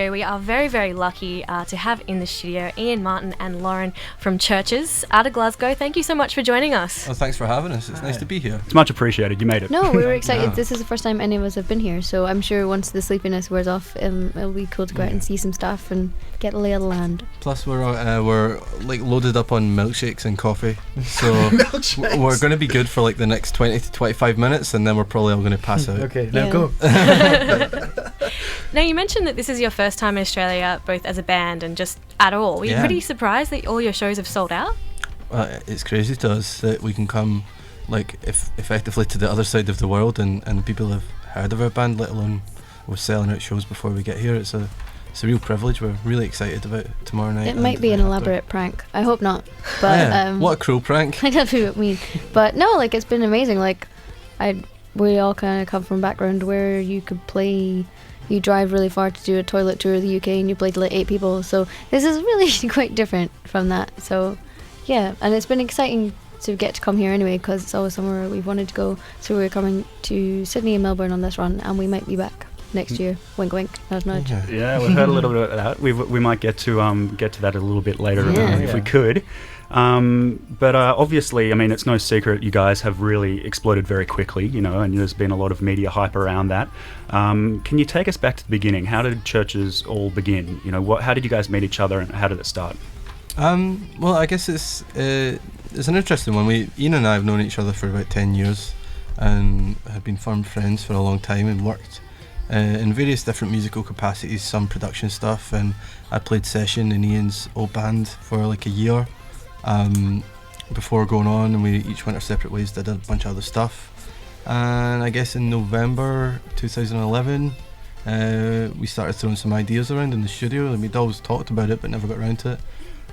studio. We are very, very lucky to have in the studio Ian, Martin and Lauren from Chvrches out of Glasgow. Thank you so much for joining us. Well, thanks for having us. It's nice to be here. It's much appreciated. You made it. No, we were excited. Yeah. This is the first time any of us have been here, so I'm sure once the sleepiness wears off, it'll be cool to go out and see some stuff and get a lay of the land. Plus, we're like loaded up on milkshakes and coffee, so we're going to be good for like the next 20 to 25 minutes, and then we're probably all going to pass out. Okay, now go. Now, you mentioned that this is your first time in Australia, both as a band and just at all. Were you pretty surprised that all your shows have sold out? It's crazy to us that we can come, like, effectively to the other side of the world, and people have heard of our band, let alone we're selling out shows before we get here. It's a real privilege. We're really excited about tomorrow night. It might be an elaborate prank. I hope not. But what a cruel prank. I don't know what I mean. But no, like, it's been amazing. Like, we all kind of come from a background where you could play. You drive really far to do a toilet tour of the UK and you play to like 8 people. So this is really quite different from that. So yeah, and it's been exciting to get to come here anyway, because it's always somewhere we've wanted to go. So we're coming to Sydney and Melbourne on this run, and we might be back next year. Wink, wink, nudge, nudge. Yeah, we've heard a little bit about that. We might get to that a little bit later if we could. But obviously, I mean, it's no secret you guys have really exploded very quickly, you know, and there's been a lot of media hype around that. Can you take us back to the beginning? How did Chvrches all begin? You know, how did you guys meet each other, and how did it start? Well, I guess it's an interesting one. Ian and I have known each other for about 10 years and have been firm friends for a long time and worked in various different musical capacities, some production stuff, and I played session in Ian's old band for like a year before going on, and we each went our separate ways, did a bunch of other stuff. And I guess in November 2011 we started throwing some ideas around in the studio, and we'd always talked about it but never got around to it.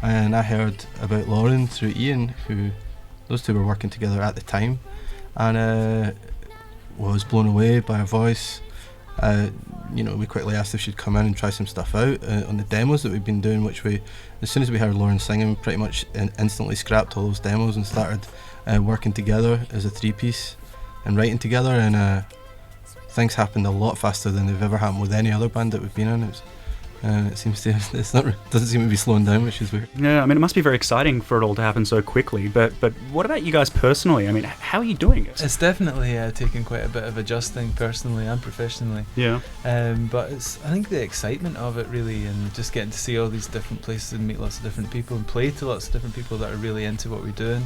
And I heard about Lauren through Ian, who those two were working together at the time, and was blown away by her voice. You know, we quickly asked if she'd come in and try some stuff out on the demos that we've been doing, which as soon as we heard Lauren singing, we pretty much instantly scrapped all those demos and started working together as a 3-piece and writing together, and things happened a lot faster than they've ever happened with any other band that we've been in. It seems to doesn't seem to be slowing down, which is weird. Yeah, I mean, it must be very exciting for it all to happen so quickly. But what about you guys personally? I mean, how are you doing it? It's definitely taken quite a bit of adjusting personally and professionally. Yeah. But I think the excitement of it really, and just getting to see all these different places and meet lots of different people and play to lots of different people that are really into what we're doing,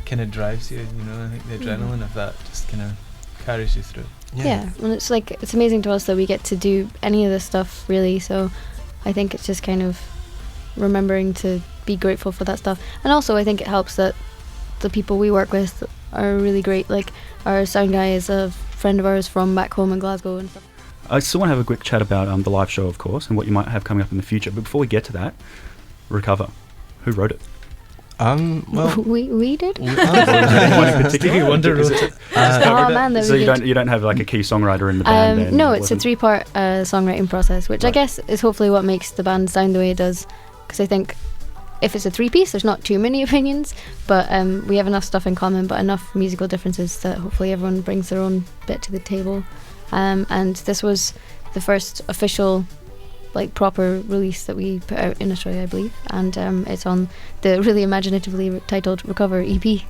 kind of drives you. You know, I think the adrenaline of that just kind of carries you through. Yeah, and it's amazing to us that we get to do any of this stuff really. So I think it's just kind of remembering to be grateful for that stuff. And also I think it helps that the people we work with are really great. Like, our sound guy is a friend of ours from back home in Glasgow and stuff. I still want to have a quick chat about the live show, of course, and what you might have coming up in the future. But before we get to that, Recover. Who wrote it? Well, we did. Stevie Wonder wrote it. So you don't have like a key songwriter in the band? Then, no, it's a 3-part songwriting process, which I guess is hopefully what makes the band sound the way it does. Because I think if it's a 3-piece, there's not too many opinions, but we have enough stuff in common, but enough musical differences that hopefully everyone brings their own bit to the table. And this was the first official, like, proper release that we put out in Australia, I believe, and it's on the really imaginatively titled Recover EP.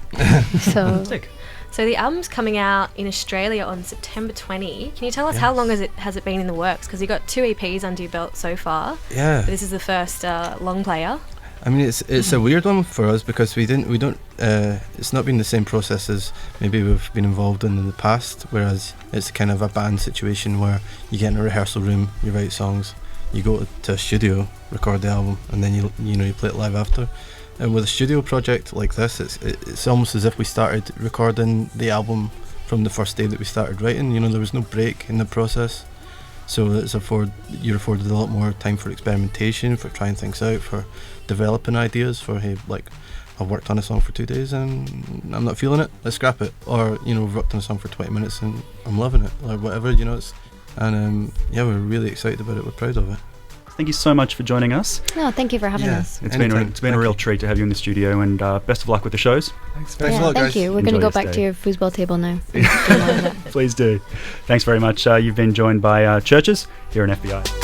So the album's coming out in Australia on September 20. Can you tell us how long has it been in the works? Because you got 2 EPs under your belt so far. Yeah. But this is the first long player. I mean, it's a weird one for us because we don't. It's not been the same process as maybe we've been involved in the past. Whereas it's kind of a band situation where you get in a rehearsal room, you write songs, you go to a studio, record the album, and then you play it live after. And with a studio project like this, it's almost as if we started recording the album from the first day that we started writing. You know, there was no break in the process, so you're afforded a lot more time for experimentation, for trying things out, for developing ideas. For I've worked on a song for 2 days and I'm not feeling it, let's scrap it. Or we've worked on a song for 20 minutes and I'm loving it, or whatever. And we're really excited about it. We're proud of it. Thank you so much for joining us. No, thank you for having us. It's been a real treat to have you in the studio, and best of luck with the shows. Thanks a lot, guys. Thank you. We're going to go back to your foosball table now. Please do. Thanks very much. You've been joined by Chvrches here in FBI.